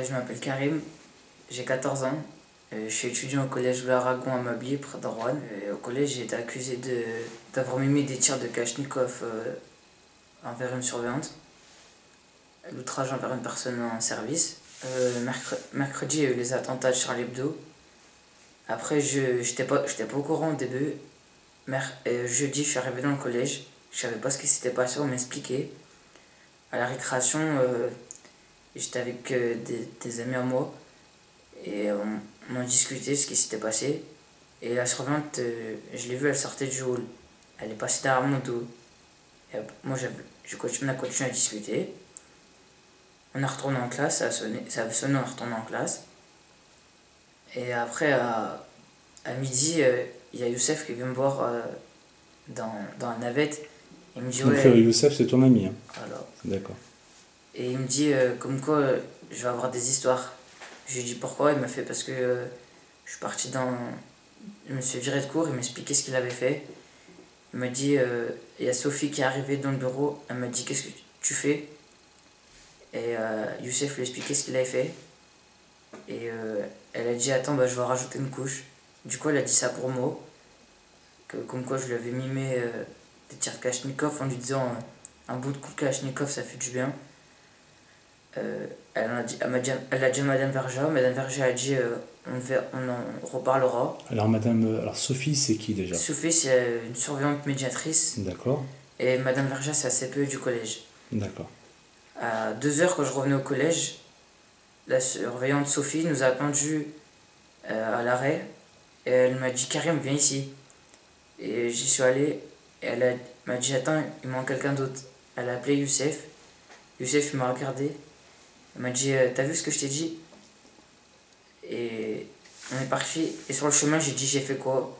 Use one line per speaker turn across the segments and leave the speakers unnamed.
Je m'appelle Karim, j'ai 14 ans. Je suis étudiant au collège de l'Aragon à Mably, près de Rouen. Au collège, j'ai été accusé d'avoir mimé des tirs de Kalachnikov envers une surveillante, l'outrage envers une personne en service. Mercredi, il y a eu les attentats de Charlie Hebdo. Après, je n'étais pas au courant au début. Jeudi, je suis arrivé dans le collège. Je savais pas ce qui s'était passé, on m'expliquait. À la récréation, j'étais avec des amis à moi et on a discuté ce qui s'était passé. Et la surveillante, je l'ai vue, elle sortait du hall. Elle est passée derrière mon dos. Et moi, on a continué à discuter. On est retourné en classe, ça avait sonné, on est retourné en classe. Et après, à midi, il y a Youssef qui vient me voir dans la navette. Il me dit
Donc
ouais.
Youssef, c'est ton ami, hein.
Voilà.
D'accord.
Et il me dit comme quoi je vais avoir des histoires. Je lui ai dit pourquoi. Il m'a fait parce que je suis parti dans. Je me suis viré de cours, il m'a expliqué ce qu'il avait fait. Il m'a dit il y a Sophie qui est arrivée dans le bureau. Elle m'a dit qu'est-ce que tu fais. Et Youssef lui a expliqué ce qu'il avait fait. Et elle a dit attends, bah, je vais rajouter une couche. Du coup, elle a dit ça pour moi. Comme quoi je lui avais mimé des tirs de Kalachnikov en lui disant un bout de coup de Kalachnikov ça fait du bien. Elle a dit à Madame Verja. Madame Verja a dit on en reparlera.
Alors Sophie, c'est qui déjà?
Sophie, c'est une surveillante médiatrice.
D'accord.
Et Madame Verja, c'est la CPE du collège.
D'accord.
À 2h, quand je revenais au collège, la surveillante Sophie nous a attendu à l'arrêt. Et elle m'a dit Karim, viens ici. Et j'y suis allé. Et elle m'a dit attends, il manque quelqu'un d'autre. Elle a appelé Youssef. Youssef, il m'a regardé. Elle m'a dit t'as vu ce que je t'ai dit? Et on est parti. Et sur le chemin, j'ai dit j'ai fait quoi?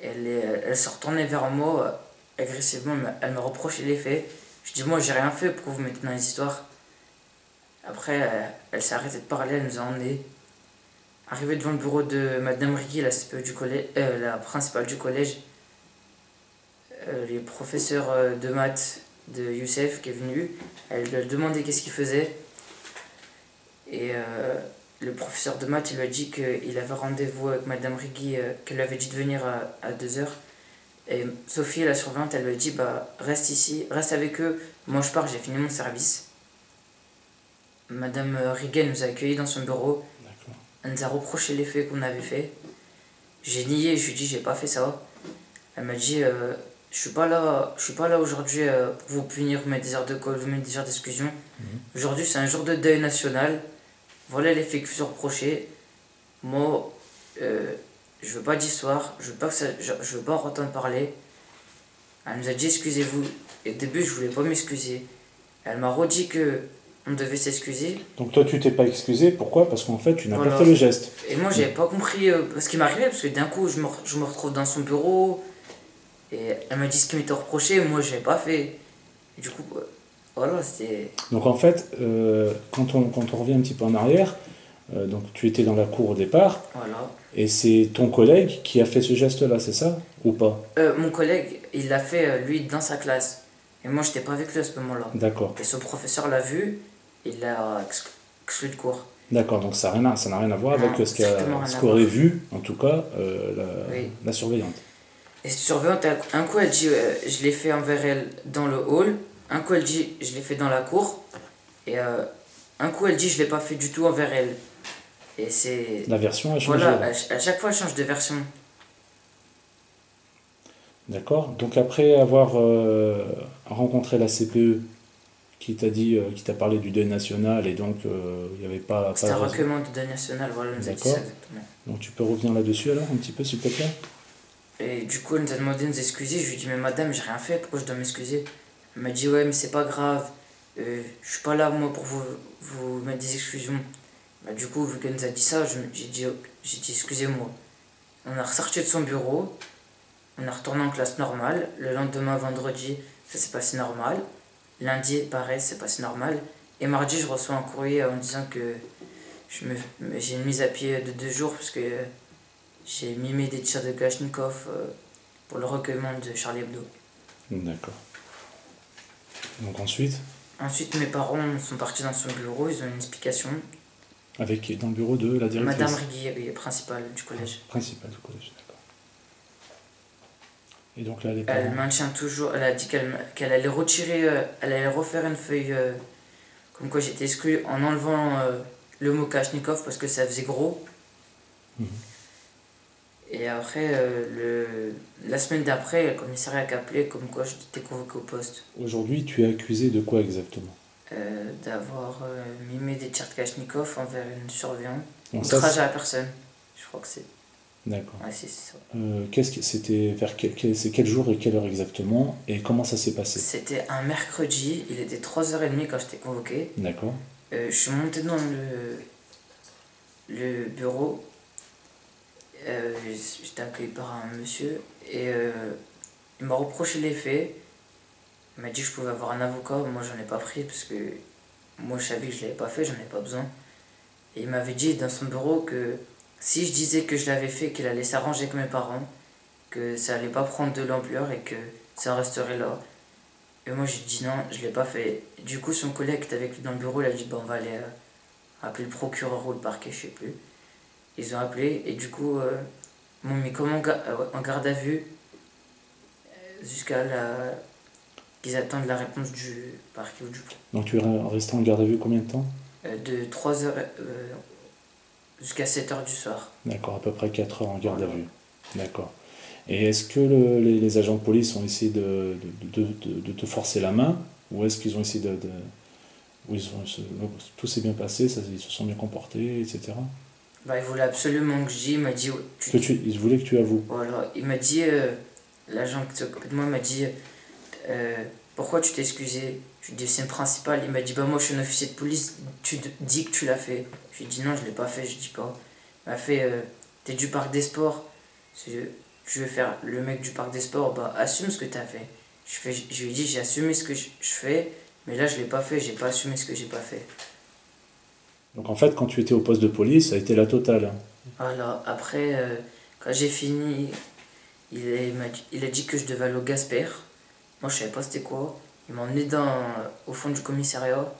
Elle s'est retournée vers moi agressivement. Elle me reprochait les faits. Je dis moi j'ai rien fait, pourquoi vous mettez dans les histoires? Après, elle s'est arrêtée de parler, elle nous a emmenés. Arrivée devant le bureau de Madame Rigui, la CPE du collège, la principale du collège, les professeurs de maths de Youssef qui est venu, elle lui a demandé qu'est-ce qu'il faisait. Et le professeur de maths, il lui a dit qu'il avait rendez-vous avec Madame Rigui, qu'elle lui avait dit de venir à 2h. Et Sophie, la surveillante, elle lui a dit bah, reste ici, reste avec eux, moi je pars, j'ai fini mon service. Madame Rigui nous a accueillis dans son bureau.
D'accord.
Elle nous a reproché les faits qu'on avait fait. J'ai nié, je lui ai dit j'ai pas fait ça. Elle m'a dit je suis pas là aujourd'hui pour vous punir, vous mettre des heures de colle, vous mettre des heures d'exclusion. Aujourd'hui c'est un jour de deuil national. Voilà les faits qui sont reprochés. Moi, je veux pas d'histoire, je veux pas en entendre parler. Elle nous a dit excusez-vous. Et au début, je voulais pas m'excuser. Elle m'a redit que on devait s'excuser.
Donc toi, tu t'es pas excusé, pourquoi? Parce qu'en fait, tu n'as
Voilà.
pas fait le geste.
Et moi, j'avais pas compris ce qui m'arrivait, parce que d'un coup, je me retrouve dans son bureau. Et elle m'a dit ce qui m'était reproché, moi, j'avais pas fait. Et du coup, voilà, c'était.
Donc en fait, quand on revient un petit peu en arrière, donc tu étais dans la cour au départ,
Voilà.
et c'est ton collègue qui a fait ce geste-là, c'est ça? Ou pas?
Mon collègue, il l'a fait, lui, dans sa classe. Et moi, j'étais pas avec lui à ce moment-là.
D'accord.
Et son professeur l'a vu, il l'a exclu de cours.
D'accord, donc ça n'a rien à voir
Non,
avec
strictement rien
ce
à
qu'aurait
voir.
vu, en tout cas,
Oui.
la surveillante.
Et cette surveillante, un coup, elle dit je l'ai fait envers elle dans le hall. Un coup, elle dit je l'ai fait dans la cour. Et un coup, elle dit je l'ai pas fait du tout envers elle. Et c'est.
La version a changé.
Voilà, à chaque fois, elle change de version.
D'accord. Donc après avoir rencontré la CPE qui t'a dit, qui t'a parlé du deuil national et donc il n'y avait pas.
C'était un
de raison.
recueillement de deuil national, voilà, elle nous a dit ça
D'accord.
exactement.
Donc tu peux revenir là-dessus alors un petit peu s'il te plaît?
Et du coup, elle nous a demandé de nous excuser. Je lui ai dit mais madame, j'ai rien fait, pourquoi je dois m'excuser? Elle m'a dit ouais, mais c'est pas grave. Je suis pas là, moi, pour vous mettre des excuses. Bah, du coup, vu qu'elle nous a dit ça, j'ai dit excusez-moi. On a ressorti de son bureau, on est retourné en classe normale. Le lendemain, vendredi, ça s'est passé normal. Lundi, pareil, c'est passé normal. Et mardi, je reçois un courrier en disant que j'ai une mise à pied de 2 jours parce que j'ai mimé des tirs de Kalachnikov pour le recueillement de Charlie Hebdo.
D'accord. Donc ensuite?
Ensuite, mes parents sont partis dans son bureau, ils ont une explication.
Avec, dans le bureau de la directrice.
Madame Rigui, oui, principale du collège.
Principale du collège, d'accord. Et donc là, les
Elle
parents...
maintient toujours, elle a dit qu'elle allait retirer, elle allait refaire une feuille comme quoi j'étais exclu en enlevant le mot Kalachnikov parce que ça faisait gros.
Mhm.
Et après, la semaine d'après, le commissariat a appelé comme quoi j'étais convoqué au poste.
Aujourd'hui, tu es accusé de quoi exactement?
D'avoir mimé des tirs de Kalachnikov envers une surveillante.
Bon, ça,
Outrage à la personne, je crois que c'est.
d'accord.
Ouais, c'est ça.
Qu'est-ce que c'était vers c'est quel jour et quelle heure exactement et comment ça s'est passé?
C'était un mercredi, il était 3h30 quand j'étais convoqué.
D'accord.
Je suis monté dans le bureau. J'étais accueilli par un monsieur et il m'a reproché les faits. Il m'a dit que je pouvais avoir un avocat. Moi, j'en ai pas pris parce que moi, je savais que je l'avais pas fait, j'en ai pas besoin. Et il m'avait dit dans son bureau que si je disais que je l'avais fait, qu'il allait s'arranger avec mes parents, que ça allait pas prendre de l'ampleur et que ça resterait là. Et moi, j'ai dit non, je l'ai pas fait. Du coup, son collègue qui était avec lui dans le bureau, il a dit bon, on va aller appeler le procureur ou le parquet, je sais plus. Ils ont appelé et du coup, m'ont mis comme en garde à vue jusqu'à qu'ils attendent la réponse du parquet ou du procureur.
Donc tu es resté en garde à vue combien de temps?
De 3h jusqu'à 7h du soir.
D'accord, à peu près 4 heures en garde
Voilà.
à vue. D'accord. Et est-ce que les agents de police ont essayé de te forcer la main ou est-ce qu'ils ont essayé ou tout s'est bien passé, ils se sont bien comportés, etc.
Bah, il voulait absolument que je dise, il m'a dit...
Ils voulaient que tu avoues.
Voilà, il m'a dit, l'agent qui s'occupe de moi m'a dit, pourquoi tu t'es excusé? Je lui ai dit, c'est le principal. Il m'a dit, bah moi je suis un officier de police, tu dis que tu l'as fait. Je lui ai dit, non, je l'ai pas fait, je dis pas. Il m'a fait, t'es du parc des sports, tu veux faire le mec du parc des sports, bah assume ce que t'as fait. Je lui ai dit, j'ai assumé ce que je fais, mais là je l'ai pas fait, j'ai pas assumé ce que j'ai pas fait.
Donc en fait, quand tu étais au poste de police, ça a été la totale. Hein.
Voilà, après, quand j'ai fini, il a dit que je devais aller au Gasper. Moi, je savais pas c'était quoi. Il m'a emmené au fond du commissariat.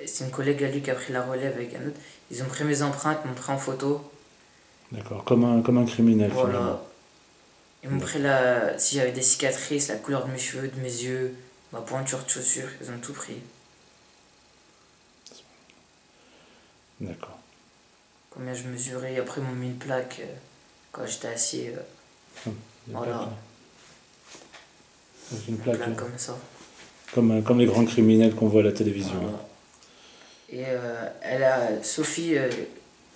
C'est une collègue à lui qui a pris la relève avec un autre. Ils ont pris mes empreintes, m'ont pris en photo.
D'accord, comme un criminel finalement.
Voilà. Ils m'ont pris si j'avais des cicatrices, la couleur de mes cheveux, de mes yeux, ma pointure de chaussures. Ils ont tout pris.
D'accord.
Combien je mesurais. Après, ils m'ont mis une plaque quand j'étais assis. Voilà.
Plaque, donc une
Plaque
plaque,
comme ça.
comme les grands criminels qu'on voit à la télévision.
Voilà. Et Sophie,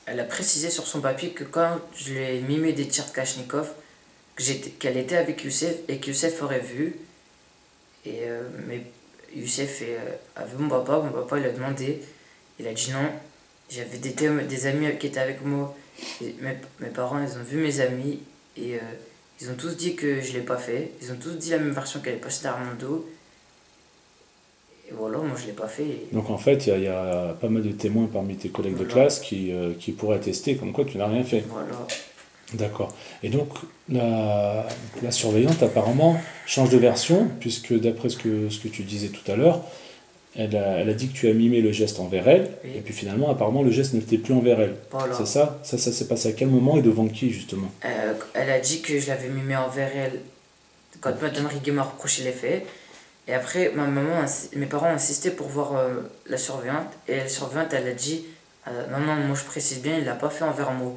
elle a précisé sur son papier que quand je lui ai mimé des tirs de Kalachnikov, qu'elle était avec Youssef et que Youssef aurait vu. Mais Youssef a vu mon papa il a demandé, il a dit non. J'avais des amis qui étaient avec moi. Mes parents, ils ont vu mes amis et ils ont tous dit que je l'ai pas fait. Ils ont tous dit la même version qu'elle est passée derrière mon dos. Et voilà, moi je l'ai pas fait.
Donc en fait, il y a pas mal de témoins parmi tes collègues de classe qui pourraient attester comme quoi tu n'as rien fait.
Voilà.
D'accord. Et donc la surveillante apparemment change de version, puisque d'après ce que tu disais tout à l'heure, elle a dit que tu as mimé le geste envers elle,
Oui.
et puis finalement apparemment le geste n'était plus envers elle.
Voilà.
C'est ça? Ça s'est passé à quel moment et devant qui justement?
Elle a dit que je l'avais mimé envers elle quand Madame Rigui m'a reproché les faits. Et après, mes parents ont insisté pour voir la surveillante. Et la surveillante, elle a dit non, non, moi je précise bien, il l'a pas fait envers moi.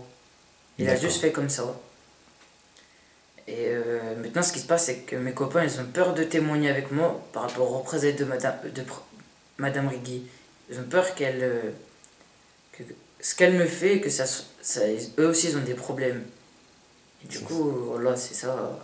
Il a juste fait comme ça. Et maintenant, ce qui se passe, c'est que mes copains, ils ont peur de témoigner avec moi par rapport aux représailles de Madame Rigui. Ils ont peur que ce qu'elle me fait, que eux aussi, ils ont des problèmes. Et du coup, voilà, c'est ça.